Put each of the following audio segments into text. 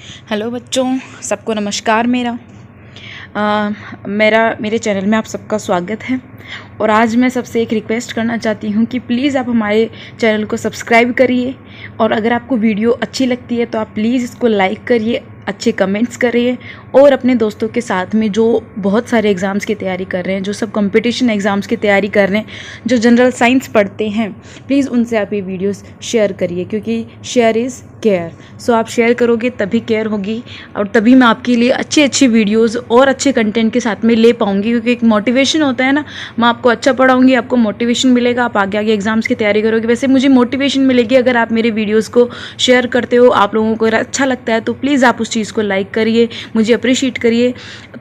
Hello बच्चों, सबको नमस्कार। मेरे चैनल में आप सबका स्वागत है। और आज मैं सबसे एक रिक्वेस्ट करना चाहती हूँ कि प्लीज़ आप हमारे चैनल को सब्सक्राइब करिए, और अगर आपको वीडियो अच्छी लगती है तो आप प्लीज़ इसको लाइक करिए, अच्छे कमेंट्स करिए, और अपने दोस्तों के साथ में जो बहुत सारे एग्ज़ाम्स की तैयारी कर रहे हैं, जो सब कंपटीशन एग्ज़ाम्स की तैयारी कर रहे हैं, जो जनरल साइंस पढ़ते हैं, प्लीज़ उनसे आप ये वीडियोस शेयर करिए, क्योंकि शेयर इज़ केयर। सो आप शेयर करोगे तभी केयर होगी, और तभी मैं आपके लिए अच्छी अच्छी वीडियोस और अच्छे कंटेंट के साथ में ले पाऊँगी। क्योंकि एक मोटिवेशन होता है ना, मैं आपको अच्छा पढ़ाऊँगी, आपको मोटिवेशन मिलेगा, आप आगे आगे एग्ज़ाम्स की तैयारी करोगे। वैसे मुझे मोटिवेशन मिलेगी अगर आप मेरे वीडियोज़ को शेयर करते हो, आप लोगों को अच्छा लगता है तो प्लीज़ आप उस चीज़ को लाइक करिए, मुझे अप्रिशिएट करिए।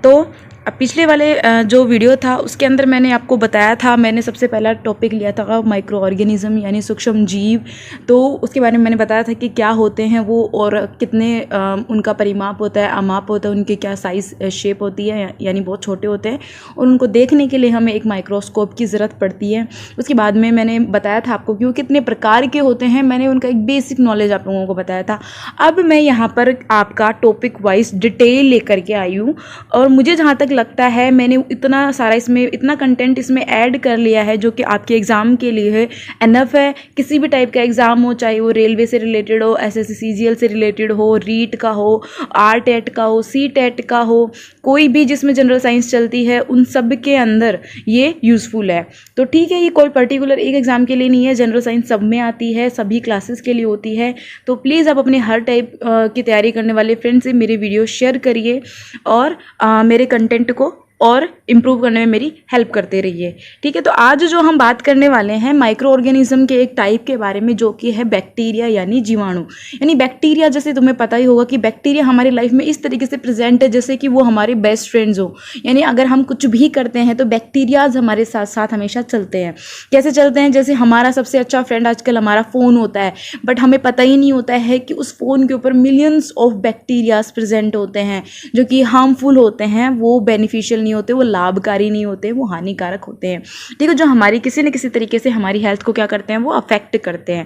तो पिछले वाले जो वीडियो था उसके अंदर मैंने आपको बताया था, मैंने सबसे पहला टॉपिक लिया था माइक्रो ऑर्गेनिज्म यानी सूक्ष्म जीव। तो उसके बारे में मैंने बताया था कि क्या होते हैं वो, और कितने उनका परिमाप होता है, अमाप होता है, उनके क्या साइज़ शेप होती है, यानी बहुत छोटे होते हैं, और उनको देखने के लिए हमें एक माइक्रोस्कोप की ज़रूरत पड़ती है। उसके बाद में मैंने बताया था आपको कि वो कितने प्रकार के होते हैं, मैंने उनका एक बेसिक नॉलेज आप लोगों को बताया था। अब मैं यहाँ पर आपका टॉपिक वाइज डिटेल लेकर के आई हूँ, और मुझे जहाँ तक लगता है मैंने इतना सारा इसमें, इतना कंटेंट इसमें ऐड कर लिया है जो कि आपके एग्ज़ाम के लिए है एनफ है। किसी भी टाइप का एग्ज़ाम हो, चाहे वो रेलवे से रिलेटेड हो, एसएससी सीजीएल से रिलेटेड हो, रीट का हो, आरटेट का हो, सीटेट का हो, कोई भी जिसमें जनरल साइंस चलती है, उन सब के अंदर ये यूज़फुल है। तो ठीक है, ये कोई पर्टिकुलर एक एग्ज़ाम के लिए नहीं है, जनरल साइंस सब में आती है, सभी क्लासेस के लिए होती है। तो प्लीज़ आप अपने हर टाइप की तैयारी करने वाले फ्रेंड से मेरे वीडियो शेयर करिए, और मेरे कंटेंट को और इम्प्रूव करने में मेरी हेल्प करते रहिए। ठीक है, तो आज जो हम बात करने वाले हैं माइक्रो ऑर्गेनिज्म के एक टाइप के बारे में, जो कि है बैक्टीरिया यानी जीवाणु। यानी बैक्टीरिया, जैसे तुम्हें पता ही होगा कि बैक्टीरिया हमारी लाइफ में इस तरीके से प्रेजेंट है जैसे कि वो हमारे बेस्ट फ्रेंड्स हो। यानी अगर हम कुछ भी करते हैं तो बैक्टीरियाज हमारे साथ साथ हमेशा चलते हैं। कैसे चलते हैं? जैसे हमारा सबसे अच्छा फ्रेंड आजकल हमारा फ़ोन होता है, बट हमें पता ही नहीं होता है कि उस फ़ोन के ऊपर मिलियंस ऑफ बैक्टीरियाज प्रेजेंट होते हैं, जो कि हार्मफुल होते हैं, वो बेनिफिशियल नहीं होते, वो लाभकारी नहीं होते, वो हानिकारक होते हैं। ठीक है, जो हमारी किसी न किसी तरीके से हमारी हेल्थ को क्या करते हैं, वो अफेक्ट करते हैं।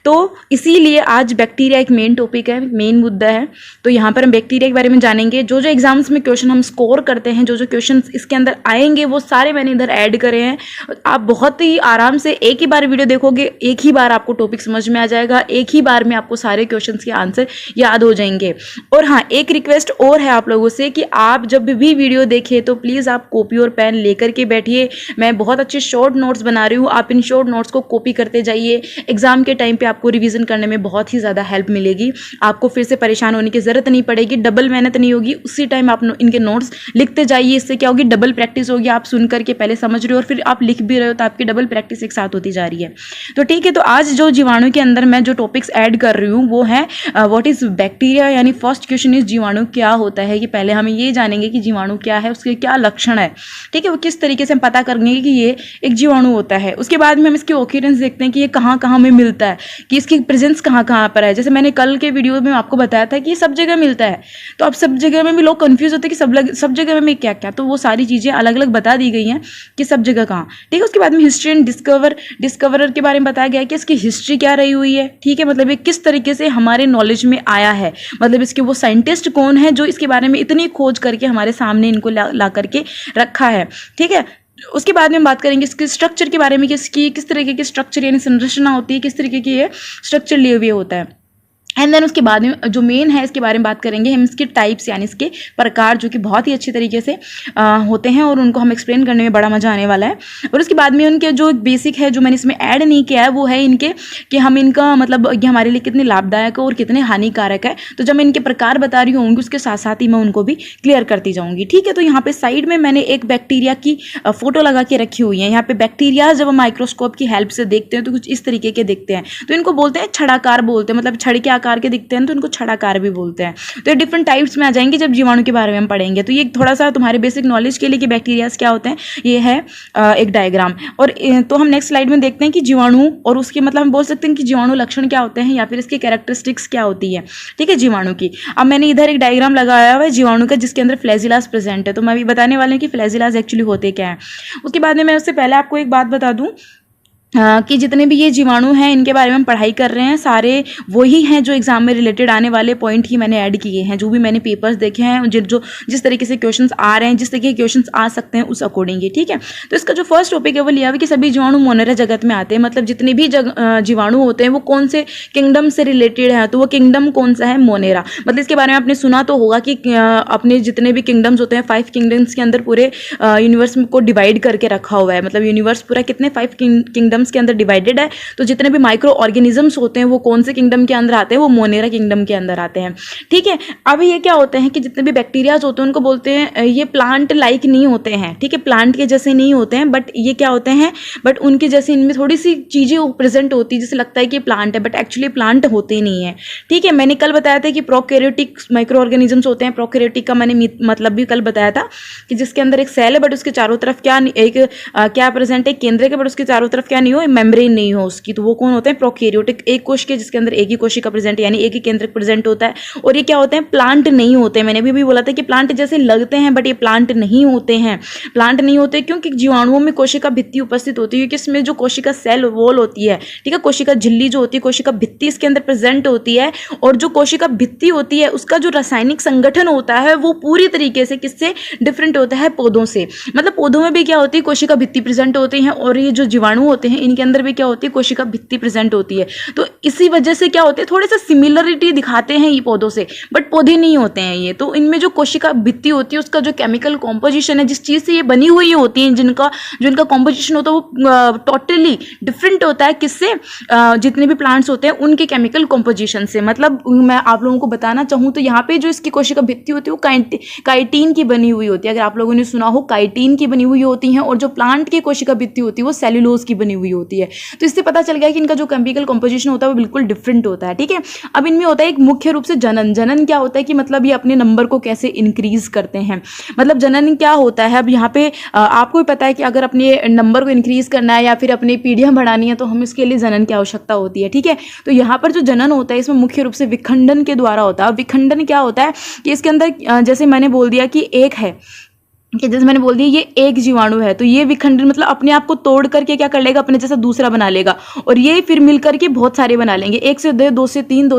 तो इसीलिए आज बैक्टीरिया एक मेन टॉपिक है, मेन मुद्दा है। तो यहाँ पर हम बैक्टीरिया के बारे में जानेंगे। जो जो एग्जाम्स में क्वेश्चन हम स्कोर करते हैं, जो जो क्वेश्चन इसके अंदर आएंगे, वो सारे मैंने इधर ऐड करे हैं। आप बहुत ही आराम से एक ही बार वीडियो देखोगे, एक ही बार आपको टॉपिक समझ में आ जाएगा, एक ही बार में आपको सारे क्वेश्चन के आंसर याद हो जाएंगे। और हाँ, एक रिक्वेस्ट और है आप लोगों से कि आप जब भी वीडियो देखें तो प्लीज़ आप कॉपी और पेन लेकर के बैठिए। मैं बहुत अच्छे शॉर्ट नोट्स बना रही हूँ, आप इन शॉर्ट नोट्स को कॉपी करते जाइए। एग्जाम के टाइम पे आपको रिवीजन करने में बहुत ही ज़्यादा हेल्प मिलेगी। आपको फिर से परेशान होने की ज़रूरत नहीं पड़ेगी, डबल मेहनत नहीं होगी। उसी टाइम आप इनके नोट्स लिखते जाइए। इससे क्या होगी, डबल प्रैक्टिस होगी। आप सुन करके पहले समझ रहे हो और फिर आप लिख भी रहे हो, तो आपकी डबल प्रैक्टिस एक साथ होती जा रही है। तो ठीक है, तो आज जो जीवाणु के अंदर मैं जो टॉपिक्स ऐड कर रही हूँ वो है व्हाट इज बैक्टीरिया। यानी फर्स्ट क्वेश्चन इज जीवाणु क्या होता है। कि पहले हमें ये जानेंगे कि जीवाणु क्या है, उसके क्या लक्षण है। ठीक है, वो किस तरीके से हम पता करेंगे कि ये एक जीवाणु होता है। उसके बाद में हम इसकी ऑक्यूरेंस देखते हैं कि ये कहाँ कहाँ में मिलता है, कि इसकी प्रेजेंस कहाँ कहाँ पर है। जैसे मैंने कल के वीडियो में आपको बताया था कि ये सब जगह मिलता है, तो अब सब जगह में भी लोग कंफ्यूज होते हैं कि सब जगह में क्या क्या, तो वो सारी चीज़ें अलग अलग बता दी गई हैं कि सब जगह कहाँ। ठीक है, उसके बाद में हिस्ट्री एंड डिस्कवरर के बारे में बताया गया है कि इसकी हिस्ट्री क्या रही हुई है। ठीक है, मतलब ये किस तरीके से हमारे नॉलेज में आया है, मतलब इसके वो साइंटिस्ट कौन है जो इसके बारे में इतनी खोज करके हमारे सामने इनको ला करके रखा है। ठीक है, उसके बाद में हम बात करेंगे इसके स्ट्रक्चर के बारे में कि इसकी किस तरीके की स्ट्रक्चर यानी संरचना होती है, किस तरीके की ये स्ट्रक्चर लिए हुए होता है। एंड देन उसके बाद में जो मेन है इसके बारे में बात करेंगे हम, इसके टाइप्स यानी इसके प्रकार, जो कि बहुत ही अच्छी तरीके से होते हैं, और उनको हम एक्सप्लेन करने में बड़ा मजा आने वाला है। और उसके बाद में उनके जो बेसिक है, जो मैंने इसमें ऐड नहीं किया है, वो है इनके कि हम इनका मतलब ये हमारे लिए कितने लाभदायक है और कितने हानिकारक है। तो जब मैं इनके प्रकार बता रही होंगी उसके साथ साथ ही मैं उनको भी क्लियर करती जाऊँगी। ठीक है, तो यहाँ पे साइड में मैंने एक बैक्टीरिया की फोटो लगा के रखी हुई है। यहाँ पे बैक्टीरिया जब हम माइक्रोस्कोप की हेल्प से देखते हैं तो कुछ इस तरीके के दिखते हैं, तो इनको बोलते हैं छड़ाकार बोलते हैं, मतलब छड़ के आकार के दिखते हैं तो इनको छड़ाकार भी बोलते हैं। तो ये डिफरेंट टाइप्स में आ जाएंगे जब जीवाणु के बारे में हम पढ़ेंगे। तो ये थोड़ा सा तुम्हारे बेसिक नॉलेज के लिए कि बैक्टीरियाज क्या होते हैं, ये है एक डायग्राम। और तो हम नेक्स्ट स्लाइड में देखते हैं कि जीवाणु और उसके मतलब हम बोल सकते हैं कि जीवाणु लक्षण क्या होते हैं या फिर इसकी कैरेक्टरिस्टिक्स क्या होती है। ठीक है, जीवाणु की। अब मैंने इधर एक डायग्राम लगाया हुआ है जीवाणु का, जिसके अंदर फ्लैजिलास प्रेजेंट है। तो मैं अभी बताने वाली हूँ कि फ्लैजिलास एक्चुअली होते क्या है। उसके बाद में मैं उससे पहले आपको एक बात बता दूं कि जितने भी ये जीवाणु हैं इनके बारे में हम पढ़ाई कर रहे हैं, सारे वही हैं जो एग्जाम में रिलेटेड आने वाले पॉइंट ही मैंने ऐड किए हैं। जो भी मैंने पेपर्स देखे हैं, जिस तरीके से क्वेश्चंस आ रहे हैं, जिस तरीके के क्वेश्चंस आ सकते हैं, उस अकॉर्डिंग ही, ठीक है। तो इसका जो फर्स्ट टॉपिक है वो लिया हुआ कि सभी जीवाणु मोनेरा जगत में आते हैं। मतलब जितने भी जीवाणु होते हैं वो कौन से किंगडम से रिलेटेड है, तो वो किंगडम कौन सा है, मोनेरा। मतलब इसके बारे में आपने सुना तो होगा कि अपने जितने भी किंगडम्स होते हैं, 5 किंगडम्स के अंदर पूरे यूनिवर्स को डिवाइड करके रखा हुआ है। मतलब यूनिवर्स पूरा कितने 5 किंगडम्स के अंदर डिवाइडेड है। तो जितने भी माइक्रो ऑर्गेनिजम्स होते हैं वो कौन से किंगडम के अंदर आते हैं, वो मोनेरा किंगडम के अंदर आते हैं, ठीक है। अब ये क्या होते हैं कि जितने भी बैक्टीरियाज होते हैं उनको बोलते हैं ये प्लांट लाइक नहीं होते हैं, ठीक है, प्लांट के जैसे नहीं होते हैं, बट ये क्या होते हैं, बट उनके जैसे इनमें थोड़ी सी चीजें प्रेजेंट होती है, जैसे लगता है कि प्लांट है, बट एक्चुअली प्लांट होते नहीं है, ठीक है। मैंने कल बताया था कि प्रोकैरियोटिक माइक्रो ऑर्गेनिजम्स होते हैं। प्रोकैरियोटिक का मैंने मतलब भी कल बताया था कि जिसके अंदर एक सेल है बट उसके चारों तरफ क्या प्रेजेंट है, केंद्र के, बट उसके चारों तरफ क्या नहीं हो, मेम्ब्रेन नहीं हो उसकी, तो वो कौन होते हैं, प्रोकैरियोटिक। एक कोश के जिसके अंदर एक ही कोशिका प्रेजेंट यानी एक ही केंद्र प्रेजेंट होता है। और ये क्या होते हैं, प्लांट नहीं होते हैं। मैंने भी बोला था कि प्लांट जैसे लगते हैं बट ये प्लांट नहीं होते हैं। प्लांट नहीं होते क्योंकि जीवाणुओं में कोशिका भित्ति उपस्थित होती है, क्योंकि इसमें जो कोशिका सेल वॉल होती है, ठीक है, कोशिका झिल्ली जो होती है, कोशिका भित्ति इसके अंदर प्रेजेंट होती है। और जो कोशिका भित्ति होती है उसका जो रासायनिक संगठन होता है वो पूरी तरीके से किससे डिफरेंट होता है, पौधों से। मतलब पौधों में भी क्या होती है, कोशिका भित्ति प्रेजेंट होती है, और ये जो जीवाणु होते हैं इनके अंदर भी क्या होती है, कोशिका भित्ति प्रेजेंट होती है। तो इसी वजह से क्या होते हैं, थोड़े से सिमिलरिटी दिखाते हैं ये पौधों से, बट पौधे नहीं होते हैं ये। तो इनमें जो कोशिका भित्ति होती है उसका जो केमिकल कॉम्पोजिशन है, जिस चीज से ये बनी हुई होती है, जो इनका कॉम्पोजिशन होता है वो टोटली डिफरेंट होता है किससे, जितने भी प्लांट्स होते हैं उनके केमिकल कॉम्पोजिशन से। मतलब मैं आप लोगों को बताना चाहूँ तो यहाँ पे जो इसकी कोशिका भित्ति होती है वो काइटिन की बनी हुई होती है। अगर आप लोगों ने सुना हो, काइटिन की बनी हुई होती है, और जो प्लांट की कोशिका भित्ति होती है वो सेल्यूलोज की बनी हुई होती है। तो इससे पता चल गया कि इनका जो केमिकल कंपोजिशन होता है वो बिल्कुल डिफरेंट होता है, ठीक है। अब इनमें होता है एक मुख्य रूप से जनन। जनन क्या होता है कि मतलब ये अपने नंबर को कैसे इंक्रीज करते हैं। मतलब जनन क्या होता है, अब यहाँ पे आपको भी पता है कि अगर अपने नंबर को इंक्रीज करना है या फिर अपनी पीढ़ियां बढ़ानी है तो हम इसके लिए जनन की आवश्यकता होती है, ठीक है। तो यहाँ पर जो जनन होता है इसमें मुख्य रूप से विखंडन के द्वारा होता है। विखंडन क्या होता है कि इसके अंदर जैसे मैंने बोल दिया कि एक है, कि जैसे मैंने बोल दिया ये एक जीवाणु है, तो ये विखंडन मतलब अपने आप को तोड़ करके क्या कर लेगा, अपने जैसा दूसरा बना लेगा, और ये फिर मिल करके बहुत सारे बना लेंगे। 1 से 2, 2 से 3,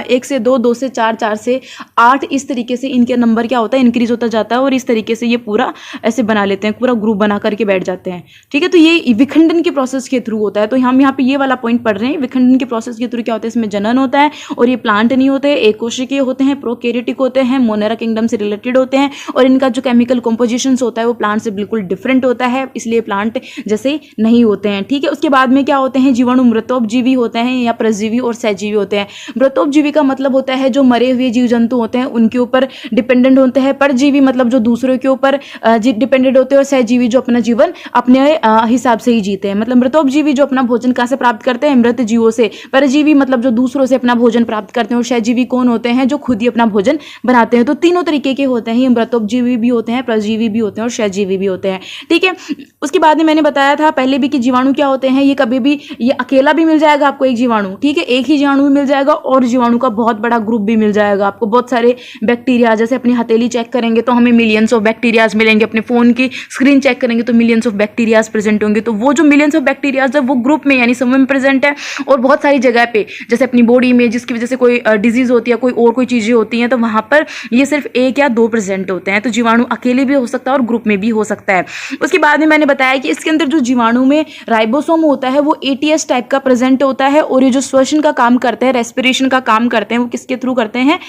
1 से 2, 2 से 4, 4 से 8, इस तरीके से इनके नंबर क्या होता है, इंक्रीज होता जाता है, और इस तरीके से ये पूरा ऐसे बना लेते हैं, पूरा ग्रुप बना करके बैठ जाते हैं, ठीक है। तो ये विखंडन के प्रोसेस के थ्रू होता है। तो हम यहाँ पे ये वाला पॉइंट पढ़ रहे हैं, विखंडन के प्रोसेस के थ्रू क्या होता है, इसमें जनन होता है, और ये प्लांट नहीं होते, एक कोशिकीय होते हैं, प्रोकैरियोटिक होते हैं, मोनेरा किंगडम से रिलेटेड होते हैं, और इनका जो केमिकल कॉम्पोजिशन होता है वो प्लांट से बिल्कुल डिफरेंट होता है, इसलिए प्लांट जैसे नहीं होते हैं, ठीक है। उसके बाद में क्या होते हैं, जीवाणु मृतोपजीवी होते हैं या परजीवी और सहजीवी होते हैं। मृतोपजीवी का मतलब होता है जो मरे हुए जीव जंतु होते हैं उनके ऊपर डिपेंडेंट होते हैं। परजीवी मतलब जो दूसरों के ऊपर डिपेंडेंट होते हैं, और सहजीवी जो अपना जीवन अपने हिसाब से ही जीते हैं। मतलब मृतोपजीवी जो अपना भोजन कहाँ से प्राप्त करते हैं, मृत जीवों से। परजीवी मतलब जो दूसरों से अपना भोजन प्राप्त करते हैं, और सहजीवी कौन होते हैं, जो खुद ही अपना भोजन बनाते हैं। तो तीनों तरीके के होते हैं, मृतोपजीवी भी होते हैं, परजीवी भी होते हैं, और सहजीवी भी होते हैं, ठीक है। उसके बाद में मैंने बताया था पहले भी कि जीवाणु क्या होते हैं, ये कभी भी ये अकेला भी मिल जाएगा आपको एक जीवाणु, ठीक है, एक ही जीवाणु भी मिल जाएगा, और जीवाणु का बहुत बड़ा ग्रुप भी मिल जाएगा आपको। बहुत सारे बैक्टीरिया, जैसे अपनी हथेली चेक करेंगे तो हमें मिलियंस ऑफ बैक्टीरियाज मिलेंगे, अपने फोन की स्क्रीन चेक करेंगे तो मिलियंस ऑफ बैक्टीरियाज प्रेजेंट होंगे। तो वो जो मिलियंस ऑफ बैक्टीरियाज है वो ग्रुप में यानी समूह में प्रेजेंट है, और बहुत सारी जगह पे जैसे अपनी बॉडी में जिसकी वजह से कोई डिजीज होती है, कोई चीजें होती हैं, तो वहां पर ये सिर्फ 1 या 2 प्रेजेंट होते हैं। तो जीवाणु अकेले भी हो सकता है और ग्रुप में भी हो सकता है। उसके बाद में मैंने बताया कि इसके अंदर जो जीवाणु में राइबोसोम होता है वो एटीएस टाइप का प्रेजेंट होता है, और ये जो श्वसन का काम करते हैं, रेस्पिरेशन का काम करते हैं, वो किसके थ्रू करते हैं,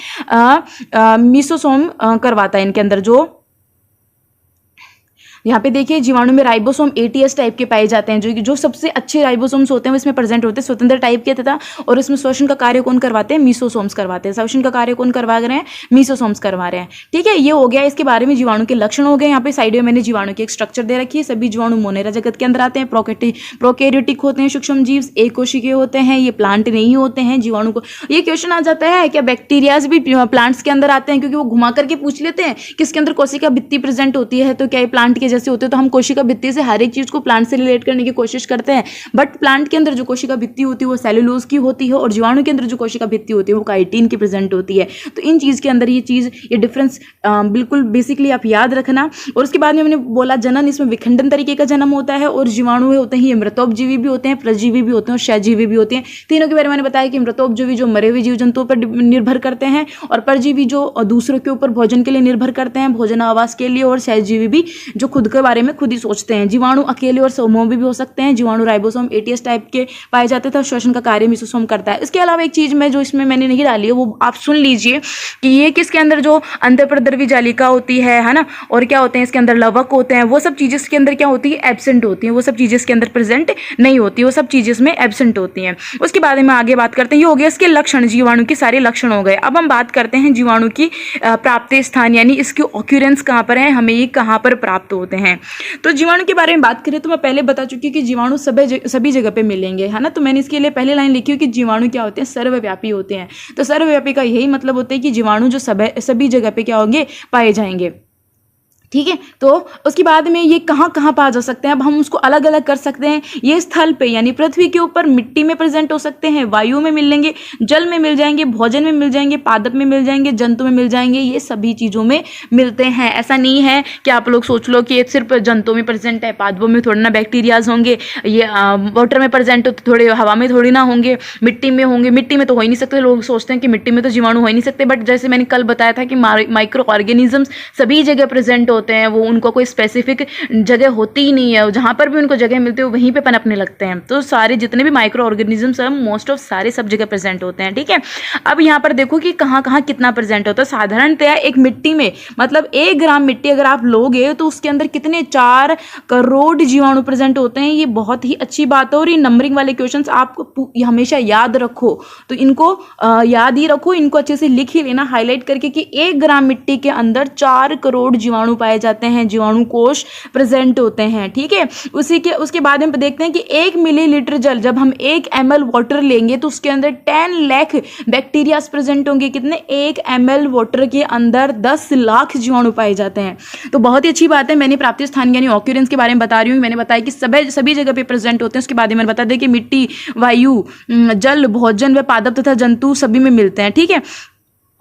मीसोसोम करवाता है इनके अंदर। जो यहाँ पे देखिए जीवाणु में राइबोसोम एटीएस टाइप के पाए जाते हैं, जो सबसे अच्छे राइबोसोम्स होते हैं वो इसमें प्रेजेंट होते हैं, स्वतंत्र टाइप के तथा, और इसमें श्वसन का कार्य कौन करवाते हैं, मीसोसोम्स करवाते हैं। श्वसन का कार्य कौन करवा रहे हैं, मीसोसोम्स करवा रहे हैं, ठीक है। ये हो गया इसके बारे में, जीवाणु के लक्षण हो गए। यहाँ पे साइड में मैंने जीवाणु की एक स्ट्रक्चर दे रखी है। सभी जीवाणु मोनेरा जगत के अंदर आते हैं, प्रोकैरियोटिक होते हैं, सूक्ष्म जीव, एक कोशिकीय होते हैं, ये प्लांट नहीं होते हैं। जीवाणु को ये क्वेश्चन आ जाता है क्या बैक्टीरियाज भी प्लांट्स के अंदर आते हैं, क्योंकि वो घुमा करके पूछ लेते हैं किसके अंदर कोशिका भित्ति प्रेजेंट होती है, तो क्या ये प्लांट के जैसे होते हैं, तो हम कोशिका भित्ति से हर एक चीज़ को प्लांट से रिलेट करने की कोशिश करते हैं, बट प्लांट के अंदर जो कोशिका भित्ति होती है वो सेलुलोज की होती है, और जीवाणु के अंदर जो कोशिका भित्ति होती है वो काइटिन की प्रेजेंट होती है। तो इन चीज़ के अंदर ये डिफरेंस बिल्कुल बेसिकली आप याद रखना। और उसके बाद में मैंने बोला जनन, इसमें विखंडन तरीके का जन्म होता है, और जीवाणु होते हैं ये मृतोपजीवी भी होते हैं, परजीवी भी होते हैं और क्षयजीवी भी होते हैं। तीनों के बारे में मैंने बताया कि मृतोपजीवी जो मरे हुए जीव जंतुओं पर निर्भर करते हैं, और परजीवी जो दूसरों के ऊपर भोजन के लिए निर्भर करते हैं, भोजन आवास के लिए, और क्षयजीवी भी जो खुद के बारे में खुद ही सोचते हैं। जीवाणु अकेले और समूह भी हो सकते हैं। जीवाणु राइबोसोम एटीएस टाइप के पाए जाते थे, श्वसन का कार्य मिसोसोम करता है। इसके अलावा एक चीज में जो इसमें मैंने नहीं डाली है वो आप सुन लीजिए कि ये किसके अंदर जो अंतःप्रद्रवी जालिका होती है ना, और क्या होते हैं इसके अंदर लवक होते हैं, वो सब चीजें इसके अंदर क्या होती है, एब्सेंट होती हैं। वो सब चीजें इसके अंदर प्रेजेंट नहीं होती, वो सब चीजें इसमें एब्सेंट होती हैं। उसके बारे में आगे बात करते हैं। ये हो गया इसके लक्षण, जीवाणु के सारे लक्षण हो गए। अब हम बात करते हैं जीवाणु की प्राप्ति स्थान, यानी इसकी ऑक्यूरेंस कहाँ पर है, हमें ये कहाँ पर प्राप्त होते हैं। तो जीवाणु के बारे में बात करें तो मैं पहले बता चुकी कि जीवाणु सभी जगह पे मिलेंगे, है ना। तो मैंने इसके लिए पहले लाइन लिखी है कि जीवाणु क्या होते हैं, सर्वव्यापी होते हैं। तो सर्वव्यापी का यही मतलब होता है कि जीवाणु जो सभी जगह पे क्या होंगे, पाए जाएंगे। ठीक है, तो उसके बाद में ये कहाँ कहाँ पाए जा सकते हैं, अब हम उसको अलग अलग कर सकते हैं। ये स्थल पे यानी पृथ्वी के ऊपर मिट्टी में प्रेजेंट हो सकते हैं, वायु में मिलेंगे, जल में मिल जाएंगे, भोजन में मिल जाएंगे, पादप में मिल जाएंगे, जंतु में मिल जाएंगे, ये सभी चीज़ों में मिलते हैं। ऐसा नहीं है कि आप लोग सोच लो कि ये सिर्फ जंतुओं में प्रेजेंट है, पादपों में थोड़ी ना बैक्टीरियाज होंगे, ये वाटर में प्रेजेंट हो तो थोड़े हवा में थोड़ी ना होंगे, मिट्टी में होंगे। मिट्टी में तो हो ही नहीं सकते, लोग सोचते हैं कि मिट्टी में तो जीवाणु हो ही नहीं सकते, बट जैसे मैंने कल बताया था कि माइक्रो ऑर्गेनिजम्स सभी जगह प्रेजेंट होते हैं। वो उनको कोई स्पेसिफिक जगह होती ही नहीं है, जहां पर भी उनको जगह मिलती है वहीं पे पनपने लगते हैं। तो सारे जितने भी माइक्रो ऑर्गेनिजम्स हैं मोस्ट ऑफ सारे सब जगह प्रेजेंट होते हैं। ठीक है, अब यहाँ पर देखो कि कहाँ कहाँ कितना प्रेजेंट होता है। साधारणतया एक मिट्टी में मतलब 1 ग्राम मिट्टी अगर आप लोगे तो उसके अंदर कितने 4 करोड़ जीवाणु प्रेजेंट होते हैं। ये बहुत ही अच्छी बात है, और ये नंबरिंग वाले क्वेश्चन आपको हमेशा याद रखो। तो इनको याद ही रखो, इनको अच्छे से लिख ही लेना हाईलाइट करके कि 1 ग्राम मिट्टी के अंदर 4 करोड़ जीवाणु पाए जाते हैं, जीवाणु कोश प्रेजेंट होते हैं। ठीक है, उसके बाद हम देखते हैं कि 1 मिलीलीटर जल, जब हम 1 ml वाटर लेंगे तो उसके अंदर 10 लाख बैक्टीरिया प्रेजेंट होंगे। कितने, 1 ml वाटर के अंदर 10 लाख जीवाणु पाए जाते हैं। तो बहुत ही अच्छी बात है। मैंने प्राप्ति स्थान यानी ऑक्यूरेंस के बारे में बता रही हूँ। मैंने बताया कि सभी जगह पे प्रेजेंट होते हैं। उसके बाद मैंने बता दिया कि मिट्टी, वायु, जल, भोजन व पादप तथा जंतु सभी में मिलते हैं। ठीक है,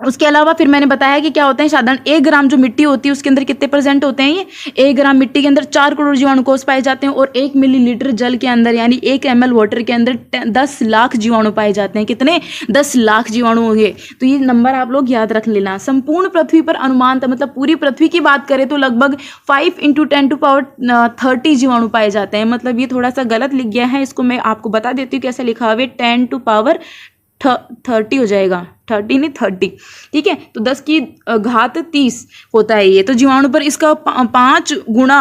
उसके अलावा फिर मैंने बताया कि क्या होता है, साधारण 1 ग्राम जो मिट्टी होती है उसके अंदर कितने प्रेजेंट होते हैं। ये 1 ग्राम मिट्टी के अंदर 4 करोड़ जीवाणु कोष पाए जाते हैं, और 1 मिलीलीटर जल के अंदर यानी 1 ml वाटर के अंदर 10 लाख जीवाणु पाए जाते हैं। कितने, 10 लाख जीवाणु होंगे। तो ये नंबर आप लोग याद रख लेना। संपूर्ण पृथ्वी पर अनुमान मतलब पूरी पृथ्वी की बात करें तो लगभग 5 × 10⁻30 जीवाणु पाए जाते हैं। मतलब ये थोड़ा सा गलत लिख गया है, इसको मैं आपको बता देती हूँ कैसे लिखा हुआ है। 10⁻30 हो जाएगा, 30 नहीं 30। ठीक है, तो 10 की घात 30 होता है ये। तो जीवाणु पर इसका 5 गुना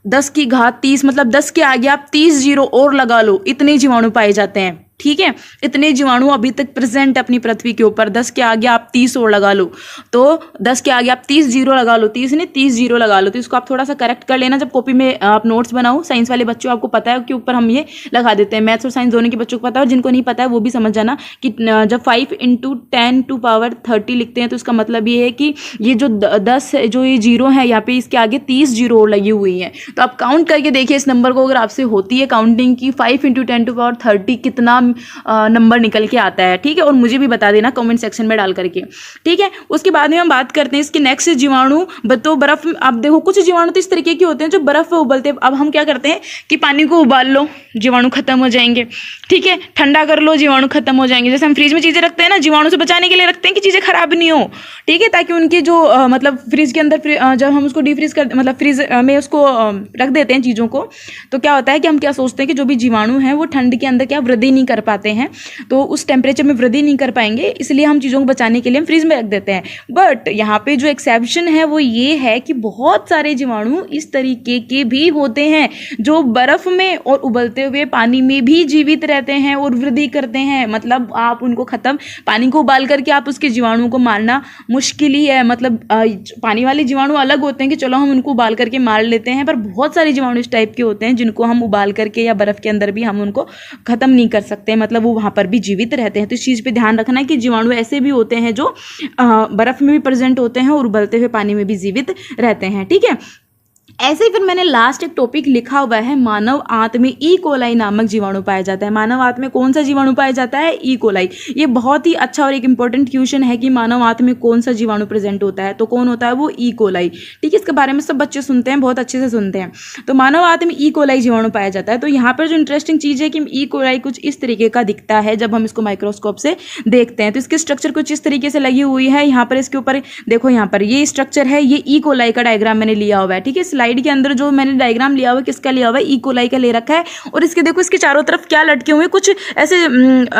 10 की घात 30, मतलब 10 के आगे आप 30 जीरो और लगा लो, इतने जीवाणु पाए जाते हैं। ठीक है, इतने जीवाणु अभी तक प्रेजेंट अपनी पृथ्वी के ऊपर। 10 के आगे आप 30 और लगा लो, तो 10 के आगे आप 30 जीरो लगा लो, 30 नहीं 30 जीरो लगा लो। तो इसको आप थोड़ा सा करेक्ट कर लेना जब कॉपी में आप नोट्स बनाओ। साइंस वाले बच्चों आपको पता है कि ऊपर हम ये लगा देते हैं, मैथ्स और साइंस दोनों के बच्चों को पता है, और जिनको नहीं पता है वो भी समझ जाना कि जब 5 × 10⁻30 लिखते हैं तो इसका मतलब ये है कि ये जो 10 जो ये जीरो है यहाँ पे इसके आगे 30 जीरो और लगी हुई है। तो आप काउंट करके देखिए इस नंबर को, अगर आपसे होती है काउंटिंग की 5 × 10⁻30 कितना नंबर निकल के आता है। ठीक है, और मुझे भी बता देना कमेंट सेक्शन में डाल करके। ठीक है, उसके बाद में हम बात करते हैं इसके नेक्स्ट जीवाणु। तो बर्फ, आप देखो कुछ जीवाणु तो इस तरीके के होते हैं जो बर्फ में उबलते हैं। अब हम क्या करते हैं कि पानी को उबाल लो, जीवाणु खत्म हो जाएंगे। ठीक है, ठंडा कर लो, जीवाणु खत्म हो जाएंगे। जैसे हम फ्रिज में चीजें रखते हैं ना, जीवाणु से बचाने के लिए रखते हैं कि चीजें खराब नहीं हो। ठीक है, ताकि उनकी जो मतलब फ्रिज के अंदर जब हम उसको डीफ्रीज कर मतलब फ्रिज में उसको रख देते हैं चीज़ों को, तो क्या होता है कि हम क्या सोचते हैं कि जो भी जीवाणु हैं वो ठंड के अंदर क्या वृद्धि नहीं कर पाते हैं, तो उस टेम्परेचर में वृद्धि नहीं कर पाएंगे, इसलिए हम चीज़ों को बचाने के लिए हम फ्रिज में रख देते हैं। बट यहाँ पे जो एक्सेप्शन है वो ये है कि बहुत सारे जीवाणु इस तरीके के भी होते हैं जो बर्फ में और उबलते हुए पानी में भी जीवित रहते हैं और वृद्धि करते हैं। मतलब आप उनको खत्म, पानी को उबाल करके आप उसके जीवाणुओं को मारना मुश्किल ही है। मतलब पानी वाले जीवाणु अलग होते हैं कि चलो हम उनको उबाल करके मार लेते हैं, पर बहुत सारे जीवाणु इस टाइप के होते हैं जिनको हम उबाल करके या बर्फ के अंदर भी हम उनको खत्म नहीं कर सकते, मतलब वो वहाँ पर भी जीवित रहते हैं। तो इस चीज़ पे ध्यान रखना है कि जीवाणु ऐसे भी होते हैं जो बर्फ में भी प्रेजेंट होते हैं और उबलते हुए पानी में भी जीवित रहते हैं। ठीक है, ऐसे ही फिर मैंने लास्ट एक टॉपिक लिखा हुआ है, मानव आंत में ई कोलाई नामक जीवाणु पाया जाता है। मानव आंत में कौन सा जीवाणु पाया जाता है? E coli. ये बहुत ही अच्छा और एक इंपॉर्टेंट क्वेश्चन है कि मानव आंत में कौन सा जीवाणु प्रेजेंट होता है, तो कौन होता है वो? E coli. ठीक है, इसके बारे में सब बच्चे सुनते हैं, बहुत अच्छे से सुनते हैं। तो मानव आंत में ई कोलाई जीवाणु पाया जाता है। तो यहाँ पर जो इंटरेस्टिंग चीज़ है कि ई कोलाई कुछ इस तरीके का दिखता है जब हम इसको माइक्रोस्कोप से देखते हैं। तो इसकी स्ट्रक्चर कुछ इस तरीके से लगी हुई है। यहाँ पर इसके ऊपर देखो, यहाँ पर ये स्ट्रक्चर है, ये ई कोलाई का डायग्राम मैंने लिया हुआ है। ठीक है, स्लाइड के अंदर जो मैंने डायग्राम लिया हुआ है किसका लिया हुआ है? ई कोलाई का ले रखा है। और इसके देखो, इसके चारों तरफ क्या लटके हुए, कुछ ऐसे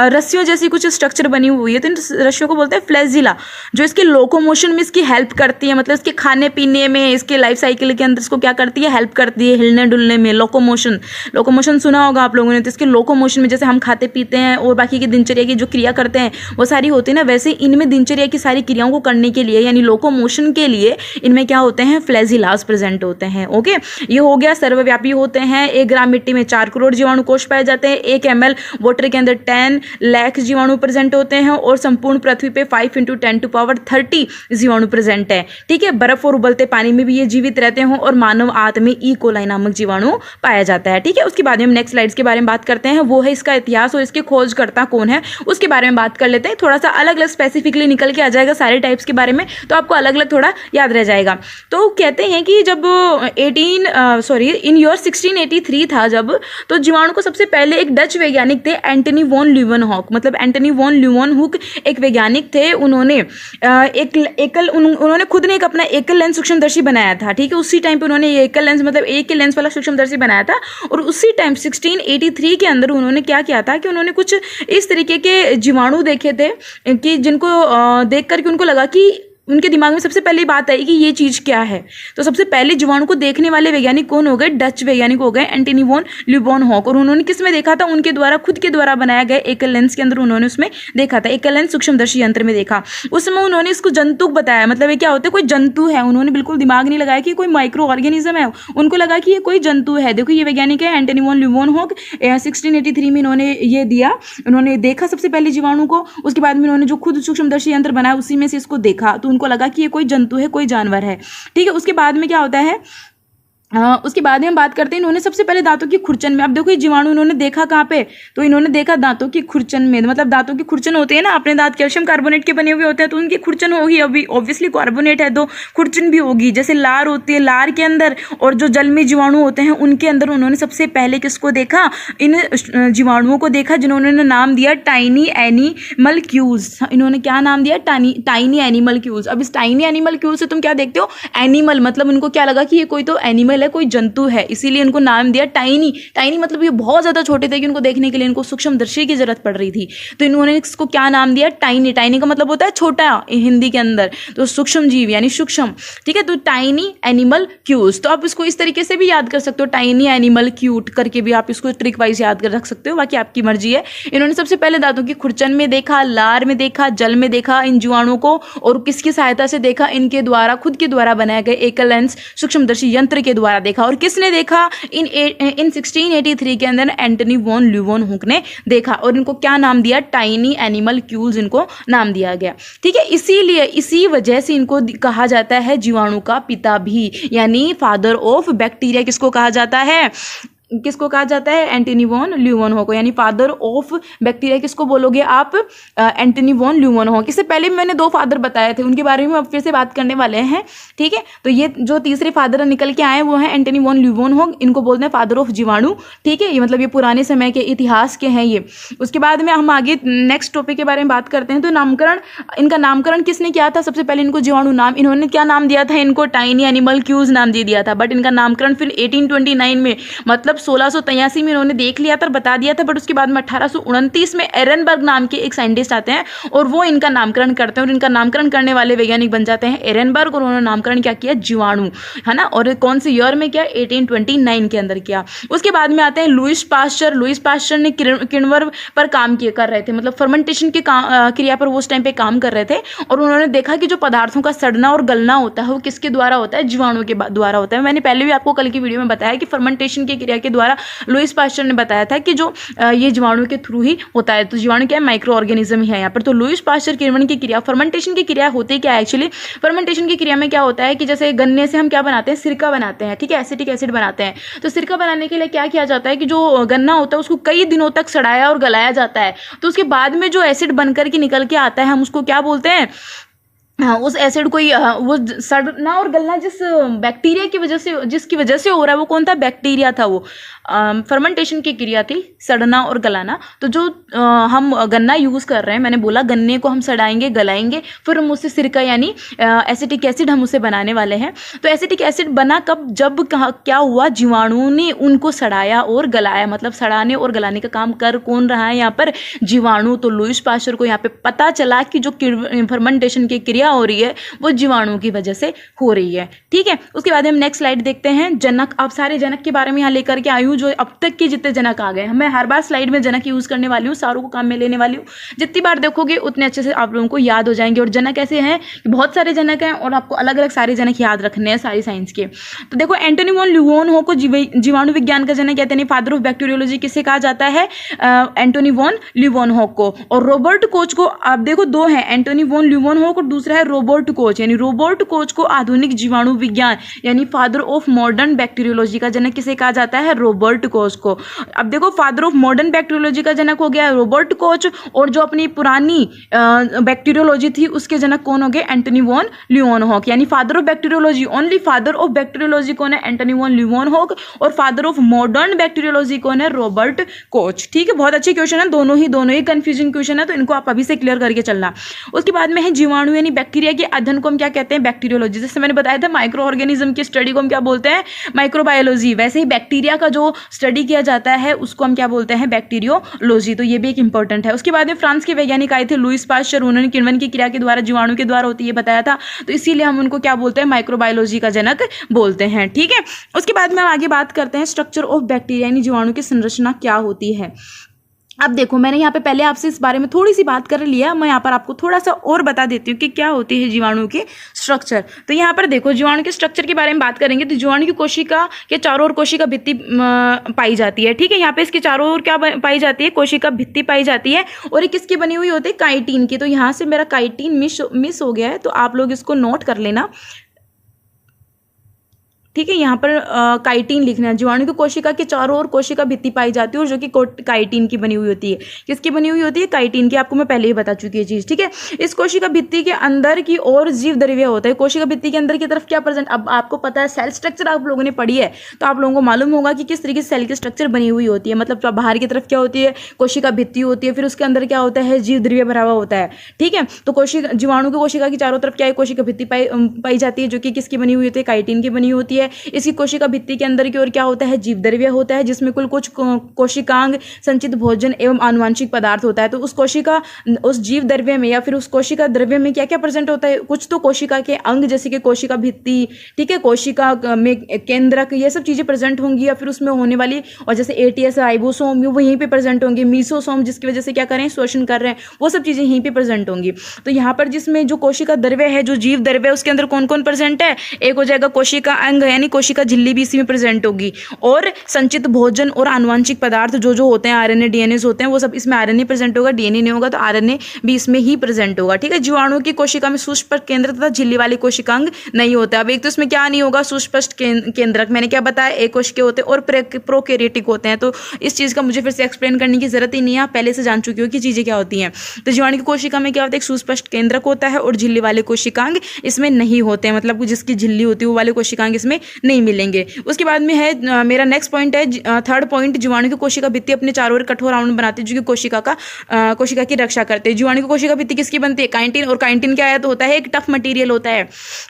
रस्सियों जैसी कुछ स्ट्रक्चर बनी हुई है। तो इन रस्सियों को बोलते हैं फ्लैजिला, जो इसके लोकोमोशन में इसकी हेल्प करती है, मतलब इसके खाने पीने में, इसके लाइफ साइकिल के अंदर इसको क्या करती है? हेल्प करती है, हिलने डुलने में। लोकोमोशन सुना होगा आप लोगों ने। तो इसके लोकोमोशन में, जैसे हम खाते पीते हैं और बाकी की दिनचर्या की जो क्रिया करते हैं वो सारी होती है ना, वैसे इनमें दिनचर्या की सारी क्रियाओं को करने के लिए, यानी लोकोमोशन के लिए, इनमें क्या होते हैं? फ्लैजिलास प्रेजेंट होते हैं। ओके, ये हो गया, सर्वव्यापी होते हैं। 1 ग्राम मिट्टी में 4 करोड़ जीवाणु कोष पाए जाते हैं। 1 ml वाटर के अंदर 10 लाख जीवाणु प्रेजेंट होते हैं। और संपूर्ण पृथ्वी पे 5 × 10⁻30 जीवाणु प्रेजेंट है। ठीक है, बर्फ और उबलते पानी में भी ये जीवित रहते हैं। और मानव आंत में ई कोलाई नामक जीवाणु पाया जाता है। ठीक है, उसके बाद में हम नेक्स्ट स्लाइड्स के बारे में बात करते हैं, वो है इसका इतिहास और इसके खोजकर्ता कौन है उसके बारे में बात कर लेते हैं। थोड़ा सा अलग अलग स्पेसिफिकली निकल के आ जाएगा सारे टाइप्स के बारे में, तो आपको अलग अलग थोड़ा याद रह जाएगा। तो कहते हैं कि जब इन ईयर 1683 था जब, तो जीवाणु को सबसे पहले एक डच वैज्ञानिक थे, एंटनी वॉन ल्यूवेनहॉक। मतलब एंटनी वॉन ल्यूवेनहॉक एक वैज्ञानिक थे। उन्होंने उन्होंने खुद ने एक अपना एकल लेंस सूक्ष्मदर्शी बनाया था। ठीक है, उसी टाइम पे उन्होंने ये एकल लेंस, मतलब एक ही लेंस वाला सूक्ष्मदर्शी बनाया था। और उसी टाइम 1683 के अंदर उन्होंने क्या किया था कि उन्होंने कुछ इस तरीके के जीवाणु देखे थे कि जिनको देख करके उनको लगा कि उनके दिमाग में सबसे पहली बात आई कि ये चीज़ क्या है। तो सबसे पहले जीवाणु को देखने वाले वैज्ञानिक कौन हो गए? डच वैज्ञानिक हो गए, एंटनी वॉन ल्यूवेनहॉक। और उन्होंने किस में देखा था? उनके द्वारा, खुद के द्वारा बनाया गया एकल लेंस के अंदर उन्होंने उसमें देखा था, एकल लेंस सूक्ष्मदर्शी यंत्र में देखा। उस समय उन्होंने इसको जंतु बताया, मतलब ये क्या होता है? कोई जंतु है। उन्होंने बिल्कुल दिमाग नहीं लगाया कि कोई माइक्रो ऑर्गेनिज्म है, उनको लगा कि ये कोई जंतु है। देखो, ये वैज्ञानिक है एंटनी वॉन ल्यूवेनहॉक। 1683 में इन्होंने ये दिया, उन्होंने देखा सबसे पहले जीवाणु को। उसके बाद में उन्होंने जो खुद सूक्ष्मदर्शी यंत्र बनाया उसी में से इसको देखा, तो उनको लगा कि ये कोई जंतु है, कोई जानवर है। ठीक है, उसके बाद में क्या होता है? उसके बाद में हम बात करते हैं, इन्होंने सबसे पहले दांतों की खुरचन में, अब देखो ये जीवाणु इन्होंने देखा कहाँ पे? तो इन्होंने देखा दांतों की खुरचन में। मतलब दांतों की खुरचन होती है ना, अपने दांत कैल्शियम कार्बोनेट के बने हुए होते हैं, तो उनकी खुरचन होगी। अभी ऑब्वियसली कार्बोनेट है तो खुरचन भी होगी। जैसे लार होती है, लार के अंदर, और जो जल में जीवाणु होते हैं उनके अंदर उन्होंने सबसे पहले किसको देखा? इन जीवाणुओं को देखा, जिन्होंने नाम दिया टाइनी एनिमलक्यूल्स। इन्होंने क्या नाम दिया? टाइनी एनिमलक्यूल्स। अब इस टाइनी एनिमलक्यूल्स से तुम क्या देखते हो? एनिमल, मतलब उनको क्या लगा कि ये कोई तो एनिमल है, कोई जंतु है, इसीलिए इनको नाम दिया टाइनी। टाइनी मतलब ये बहुत ज्यादा छोटे थे कि उनको देखने के लिए इनको सूक्ष्मदर्शी की जरूरत पड़ रही थी, तो इन्होंने इसको क्या नाम दिया? टाइनी। टाइनी का मतलब होता है छोटा हिंदी के अंदर, तो सूक्ष्म जीव यानी सूक्ष्म। ठीक है, तो टाइनी एनिमल क्यूज। तो आप इसको इस तरीके से भी याद कर सकते हो, टाइनी एनिमल क्यूट करके भी आप इसको ट्रिक वाइज याद कर रख सकते हो, बाकी आपकी मर्जी है। इन्होंने सबसे पहले दांतों की खुरचन में देखा, लार में देखा, जल में देखा इन जीवाणुओं को, और किसकी सहायता से देखा? इनके द्वारा, खुद के द्वारा बनाए गए एकल लेंस सूक्ष्मदर्शी यंत्र के द्वारा देखा। और किसने देखा? इन 1683 के अंदर एंटनी वॉन ल्यूवेनहॉक ने देखा, और इनको क्या नाम दिया? टाइनी एनिमल क्यूल्स इनको नाम दिया गया। ठीक है, इसीलिए, इसी वजह से इनको कहा जाता है जीवाणु का पिता भी, यानी फादर ऑफ बैक्टीरिया। किसको कहा जाता है? किसको कहा जाता है? एंटनी वॉन ल्यूवेनहॉक को, यानी फादर ऑफ बैक्टीरिया किसको बोलोगे आप? Antony von Leeuwenhoek. इससे पहले भी मैंने 2 फादर बताए थे, उनके बारे में अब फिर से बात करने वाले हैं। ठीक है, तो ये जो तीसरे फादर निकल के आए वो हैं एंटनी वॉन ल्यूवेनहॉक, इनको बोलते हैं फादर ऑफ जीवाणु। ठीक है, ये मतलब ये पुराने समय के इतिहास के हैं ये। उसके बाद में हम आगे नेक्स्ट टॉपिक के बारे में बात करते हैं। तो नामकरण, इनका नामकरण किसने किया था? सबसे पहले इनको जीवाणु नाम, इन्होंने क्या नाम दिया था? इनको टाइनी एनिमल क्यूज नाम दे दिया था, बट इनका नामकरण फिर 1829 में, मतलब 1683 में इन्होंने देख लिया था, बता दिया था, बट उसके बाद में 1829 में एरनबर्ग नाम के एक साइंटिस्ट आते हैं और वो इनका नामकरण करते हैं, और इनका नामकरण करने वाले वैज्ञानिक बन जाते हैं एरनबर्ग, और उन्होंने नामकरण क्या किया? जीवाणु, है ना। और कौन से ईयर में किया? 1829 के अंदर किया। उसके बाद में आते हैं लुईस पास्चर। लुईस पास्चर ने किण्वर पर काम कर रहे थे, मतलब फर्मेंटेशन की क्रिया पर वो उस टाइम पे काम कर रहे थे, और उन्होंने देखा कि जो पदार्थों का सड़ना और गलना होता है वो किसके द्वारा होता है? जीवाणु के द्वारा होता है। मैंने पहले भी आपको कल की वीडियो में बताया कि फर्मेंटेशन की क्रिया के द्वारा लुईस पास्चर ने बताया था कि जो ये जीवाणु के थ्रू ही होता है। तो जीवाणु क्या है, माइक्रो ऑर्गेनिज्म ही है यहाँ पर। तो लुईस पास्चर किण्वन की क्रिया, फर्मेंटेशन की क्रिया होती क्या है एक्चुअली, फर्मेंटेशन की क्रिया में क्या होता है कि जैसे गन्ने से हम क्या बनाते हैं, सिरका बनाते हैं, ठीक है, एसिटिक एसिड बनाते हैं। तो सिरका बनाने के लिए क्या किया जाता है कि जो गन्ना होता है उसको कई दिनों तक सड़ाया और गलाया जाता है। तो उसके बाद में जो एसिड बनकर के निकल के आता है हम उसको क्या बोलते हैं, हाँ, उस एसिड को वो सड़ना और गलना जिस बैक्टीरिया की वजह से, जिसकी वजह से हो रहा है वो कौन था, बैक्टीरिया था। वो फर्मेंटेशन की क्रिया थी, सड़ना और गलाना। तो जो हम गन्ना यूज़ कर रहे हैं, मैंने बोला गन्ने को हम सड़ाएंगे गलाएंगे, फिर हम उससे सिरका यानी एसिटिक एसिड हम उसे बनाने वाले हैं। तो एसिटिक एसिड बना कब, जब क्या हुआ, जीवाणु ने उनको सड़ाया और गलाया। मतलब सड़ाने और गलाने का काम कर कौन रहा है यहाँ पर, जीवाणु। तो लुईस पास्चर को यहाँ पे पता चला कि जो फर्मेंटेशन की क्रिया हो रही है वो जीवाणु की वजह से हो रही है, ठीक है। उसके बाद हम नेक्स्ट स्लाइड देखते हैं, जनक। अब सारे जनक के बारे में यहाँ लेकर के आई हूँ, जो अब तक के जितने जनक आ गए। मैं हर बार स्लाइड में जनक यूज करने वाली हूँ, सारों को काम में लेने वाली हूँ। जितनी बार देखोगे उतने अच्छे से आप लोगों को याद हो जाएंगे। और जनक ऐसे हैं कि बहुत सारे जनक हैं और आपको अलग अलग सारे जनक याद रखने हैं सारी साइंस के। तो देखो, एंटोनी वॉन ल्यूवोनहो को जीवाणु विज्ञान का जनक कहते हैं, फादर ऑफ बैक्टीरियोलॉजी किसे कहा जाता है, एंटोनी वॉन ल्यूवोनहो को। और रॉबर्ट कोच को, आप देखो दो हैं, एंटोनी वॉन ल्यूवोनहो को, दूसरा है रॉबर्ट कोच। यानी रॉबर्ट कोच को आधुनिक जीवाणु विज्ञान यानी फादर ऑफ मॉडर्न बैक्टीरियोलॉजी का जनक किसे कहा जाता है, रॉबर्ट कोच को। अब देखो, फादर ऑफ मॉडर्न बैक्टीरियोलॉजी का जनक हो गया रॉबर्ट कोच, और जो अपनी पुरानी बैक्टीरियोलॉजी थी उसके जनक कौन हो गए, एंटोनी वॉन ल्यूवोनहोक। यानी father of bacteriology, only father of bacteriology कौन है, एंटोनी वॉन ल्यूवोनहोक, और फादर ऑफ मॉडर्न बैक्टीरियोलॉजी कौन है, रॉबर्ट कोच। ठीक है, बहुत अच्छे क्वेश्चन है, दोनों ही कंफ्यूजिंग क्वेश्चन है, तो इनको आप अभी से क्लियर करके चलना। उसके बाद में है जीवाणु यानी बैक्टीरिया के अध्ययन को हम क्या कहते हैं, बैक्टीरियोलॉजी। जैसे मैंने बताया था माइक्रो ऑर्गेनिज्म की स्टडी को हम क्या बोलते हैं, माइक्रोबायोलॉजी। वैसे ही बैक्टीरिया का जो स्टडी किया जाता है उसको हम क्या बोलते हैं, बैक्टीरियोलॉजी। तो ये भी एक इंपॉर्टेंट है। उसके बाद में फ्रांस के वैज्ञानिक आए थे लुईस पास्चर, उन्होंने किण्वन की क्रिया के द्वारा जीवाणु के द्वारा होती है बताया था, तो इसीलिए हम उनको क्या बोलते हैं, माइक्रोबायोलॉजी का जनक बोलते हैं, ठीक है। उसके बाद में हम आगे बात करते हैं स्ट्रक्चर ऑफ बैक्टीरिया यानी जीवाणु की संरचना क्या होती है। अब देखो, मैंने यहाँ पे पहले आपसे इस बारे में थोड़ी सी बात कर लिया, मैं यहाँ पर आपको थोड़ा सा और बता देती हूँ कि क्या होती है जीवाणु के स्ट्रक्चर। तो यहाँ पर देखो, जीवाणु के स्ट्रक्चर के बारे में बात करेंगे तो जीवाणु की कोशिका के चारों ओर कोशिका भित्ति पाई जाती है, ठीक है। यहाँ पे इसके चारों ओर क्या पाई जाती है, कोशिका भित्ति पाई जाती है, और ये किसकी बनी हुई होती है, काइटिन की। तो यहाँ से मेरा काइटिन मिस हो गया है, तो आप लोग इसको नोट कर लेना, ठीक है। यहाँ पर काइटिन लिखना है। जीवाणु की कोशिका के चारों ओर कोशिका भित्ति पाई जाती है और जो कि काइटिन की बनी हुई होती है। किसकी बनी हुई होती है, काइटिन की। आपको मैं पहले ही बता चुकी है चीज, ठीक है। इस कोशिका भित्ति के अंदर की ओर जीव द्रव्य होता है। कोशिका भित्ति के अंदर की तरफ क्या प्रेजेंट, अब आपको पता है सेल स्ट्रक्चर आप लोगों ने पढ़ी है, तो आप लोगों को मालूम होगा कि किस तरीके से सेल की स्ट्रक्चर बनी हुई होती है। मतलब बाहर की तरफ क्या होती है, कोशिका भित्ति होती है, फिर उसके अंदर क्या होता है, जीव द्रव्य भरा हुआ होता है, ठीक है। तो कोशिका, जीवाणु की कोशिका की चारों तरफ क्या है, कोशिका भित्ति पाई जाती है, जो कि किसकी बनी हुई होती है, काइटिन की बनी होती है। इसकी कोशिका भित्ति के अंदर की ओर क्या होता है, जीव द्रव्य होता है, जिसमें कुल कुछ कोशिकांग, संचित भोजन एवं आनुवांशिक पदार्थ होता है। तो उस जीव द्रव्य में या फिर उस कोशिका द्रव्य में क्या क्या प्रेजेंट होता है, कुछ तो कोशिका के अंग जैसे कि कोशिका भित्ति, ठीक है, कोशिका में केंद्रक, ये सब चीजें प्रेजेंट होंगी, या फिर उसमें होने वाली, और जैसे एटीएस राइबोसोम वो यहीं पे प्रेजेंट होंगे, मीसोसोम जिसकी वजह से क्या करें, शोषण कर रहे हैं, वो सब चीजें यहीं पे प्रेजेंट होंगी। तो यहाँ पर जिसमें जो कोशिका द्रव्य है, जो जीव द्रव्य है, उसके अंदर कौन कौन प्रेजेंट है, एक हो जाएगा कोशिका अंग यानी कोशिका झिल्ली भी इसी में प्रेजेंट होगी, और संचित भोजन और आनुवांशिक पदार्थ जो होते हैं, आरएनए डीएनए होते हैं, वो सब इसमें आरएनए प्रेजेंट होगा, डीएनए नहीं होगा तो आरएनए भी इसमें ही प्रेजेंट होगा, ठीक है। जीवाणु की कोशिका में सुस्पष्ट केंद्र तथा झिल्ली वाली कोशिकांग नहीं होता। अब एक तो इसमें क्या नहीं होगा, सुस्पष्ट केंद्रक, मैंने क्या बताया, एक कोशिके होते हैं और प्रोकैरियोटिक होते हैं। तो इस चीज का मुझे फिर से एक्सप्लेन करने की जरूरत ही नहीं है, आप पहले से जान चुकी हो कि चीजें क्या होती हैं। तो जीवाणु की कोशिका में क्या होता है, एक सुस्पष्ट केंद्रक होता है और झिल्ली वाले कोशिकांग इसमें नहीं होते हैं, मतलब जिसकी झिल्ली होती है वो वाले कोशिकांग इसमें नहीं मिलेंगे। उसके बाद में है मेरा नेक्स्ट पॉइंट है, थर्ड पॉइंट, जीवाणु की कोशिका भित्ति अपने चारों ओर कठोर आवरण बनाती है, जो कि कोशिका की रक्षा करते हैं। जीवाणु की कोशिका भित्ति किसकी बनती है, काइटिन, और काइटिन क्या है, तो होता है एक टफ मटेरियल होता है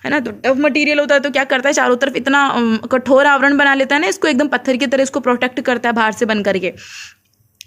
ना। तो टफ मटेरियल होता है तो क्या करता है, चारों तरफ इतना कठोर आवरण बना लेता है ना, इसको एकदम पत्थर की तरह इसको प्रोटेक्ट करता है बाहर से बन करके,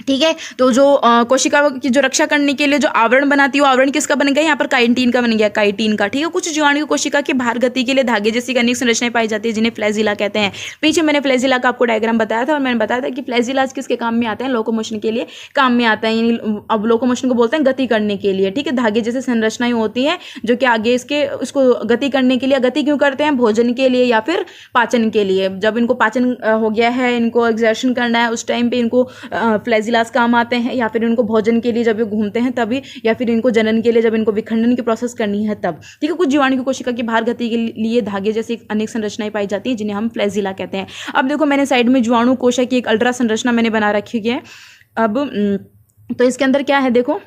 ठीक है। तो जो कोशिका की जो रक्षा करने के लिए जो आवरण बनाती है वो आवरण किसका बन गया, यहाँ पर काइटिन का बन गया, काइटिन का। ठीक है। कुछ जीवाणु कोशिका की बाहर गति के लिए धागे जैसी अनेक संरचनाएं पाई जाती है जिन्हें फ्लैजिला कहते हैं। पीछे मैंने फ्लैजिला का आपको डायग्राम बताया था और मैंने बताया था कि फ्लैजिला किसके काम में आते हैं, लोकोमोशन के लिए काम में आता है। यानी अब लोकोमोशन को बोलते हैं गति करने के लिए। ठीक है। धागे जैसे संरचनाएं होती हैं जो कि आगे इसके उसको गति करने के लिए, गति क्यों करते हैं, भोजन के लिए या फिर पाचन के लिए। जब इनको पाचन हो गया है, इनको एक्सर्शन करना है, उस टाइम पे इनको फ्लैजिलास काम आते हैं, या फिर इनको भोजन के लिए जब ये घूमते हैं तभी, या फिर इनको जनन के लिए जब इनको विखंडन की प्रोसेस करनी है तब। ठीक है। कुछ जीवाणु की कोशिका की बाहर गति के लिए धागे जैसी अनेक संरचनाएं पाई जाती हैं जिन्हें हम फ्लैजिला कहते हैं। अब देखो मैंने साइड में जीवाणु कोशिका की एक अल्ट्रा संरचना मैंने बना रखी है। अब तो इसके अंदर क्या है, देखो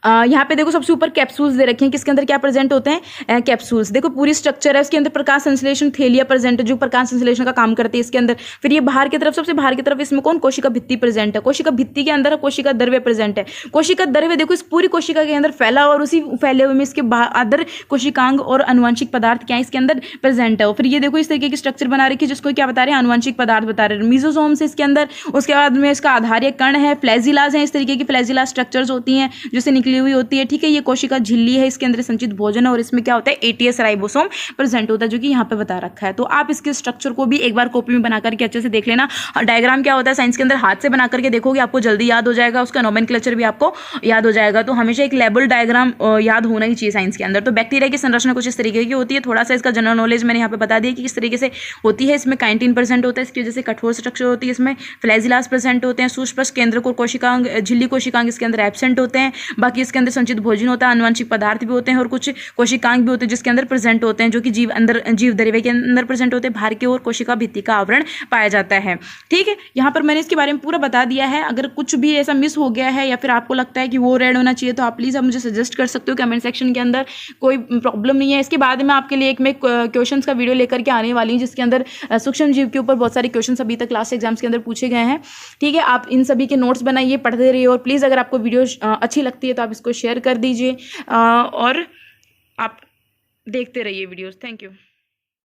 यहाँ पे देखो सबसे ऊपर कैप्सूल्स दे रखे हैं। किसके अंदर क्या प्रेजेंट होते हैं, कैप्सूल्स। देखो पूरी स्ट्रक्चर है, उसके अंदर प्रकाश संश्लेषण थैलिया प्रेजेंट है जो प्रकाश संश्लेषण का काम करती है इसके अंदर। फिर ये बाहर की तरफ, सबसे बाहर की तरफ इसमें कौन, कोशिका भित्ति प्रेजेंट है। कोशिका भित्ति के अंदर कोशिका द्रव्य प्रेजेंट है। कोशिका द्रव्य देखो इस पूरी कोशिका के अंदर फैला और उसी फैले हुए में इसके अदर कोशिकांग और अनुवांशिक पदार्थ क्या है इसके अंदर प्रेजेंट है। और फिर ये देखो इस तरीके की स्ट्रक्चर बना रखी है जिसको क्या बता रहे हैं, अनुवांशिक पदार्थ बता रहे हैं। मीजोसोम से इसके अंदर, उसके बाद में इसका आधारीय कण है, फ्लैजिलाज है, इस तरीके की फ्लैजिला स्ट्रक्चर्स होती हैं जिससे निकली हुई होती है। ठीक है। ये कोशिका झिल्ली है, इसके अंदर संचित भोजन है और इसमें क्या होता है, एटीएस राइबोसोम प्रेजेंट होता है जो कि यहाँ पे बता रखा है। तो आप इसके स्ट्रक्चर को भी एक बार कॉपी में बना करके अच्छे से देख लेना। डायग्राम क्या होता है साइंस के अंदर, हाथ से बना करके देखोगे आपको जल्दी याद हो जाएगा, उसका नोमेनक्लेचर भी आपको याद हो जाएगा। तो हमेशा एक लेबल डायग्राम याद होना ही चाहिए साइंस के अंदर। तो बैक्टीरिया की संरचना कुछ इस तरीके की होती है। थोड़ा सा इसका जनरल नॉलेज मैंने यहाँ पे बता दिया कि किस तरीके से होती है। इसमें काइटिन प्रेजेंट होता है, इसकी वजह से कठोर स्ट्रक्चर होती है। इसमें फ्लैजिलास प्रेजेंट होते हैं, सुस्पष्ट केंद्र को कोशिकांग, झिल्ली कोशिकांग इसके अंदर एब्सेंट होते हैं। बाकी इसके अंदर संचित भोजन होता है, अनुवांशिक पदार्थ भी होते हैं और कुछ कोशिकांग भी होते हैं जिसके अंदर प्रेजेंट होते हैं जो कि जीव द्रव्य के अंदर प्रेजेंट होते हैं। बाहर की ओर कोशिका भित्ति का आवरण पाया जाता है। ठीक है। यहाँ पर मैंने इसके बारे में पूरा बता दिया है। अगर कुछ भी ऐसा मिस हो गया है या फिर आपको लगता है कि वो रेड होना चाहिए तो आप प्लीज़ आप मुझे सजेस्ट कर सकते हो कमेंट सेक्शन के अंदर, कोई प्रॉब्लम नहीं है। इसके बाद में आपके लिए एक मैं क्वेश्चंस का वीडियो लेकर के आने वाली हूँ जिसके अंदर सूक्ष्म जीव के ऊपर बहुत सारे क्वेश्चन अभी तक क्लास एग्जाम्स के अंदर पूछे गए हैं। ठीक है। आप इन सभी के नोट्स बनाइए, पढ़ते रहिए और प्लीज़ अगर आपको वीडियो अच्छी लगती है तो आप इसको शेयर कर दीजिए और आप देखते रहिए वीडियोस। Thank you.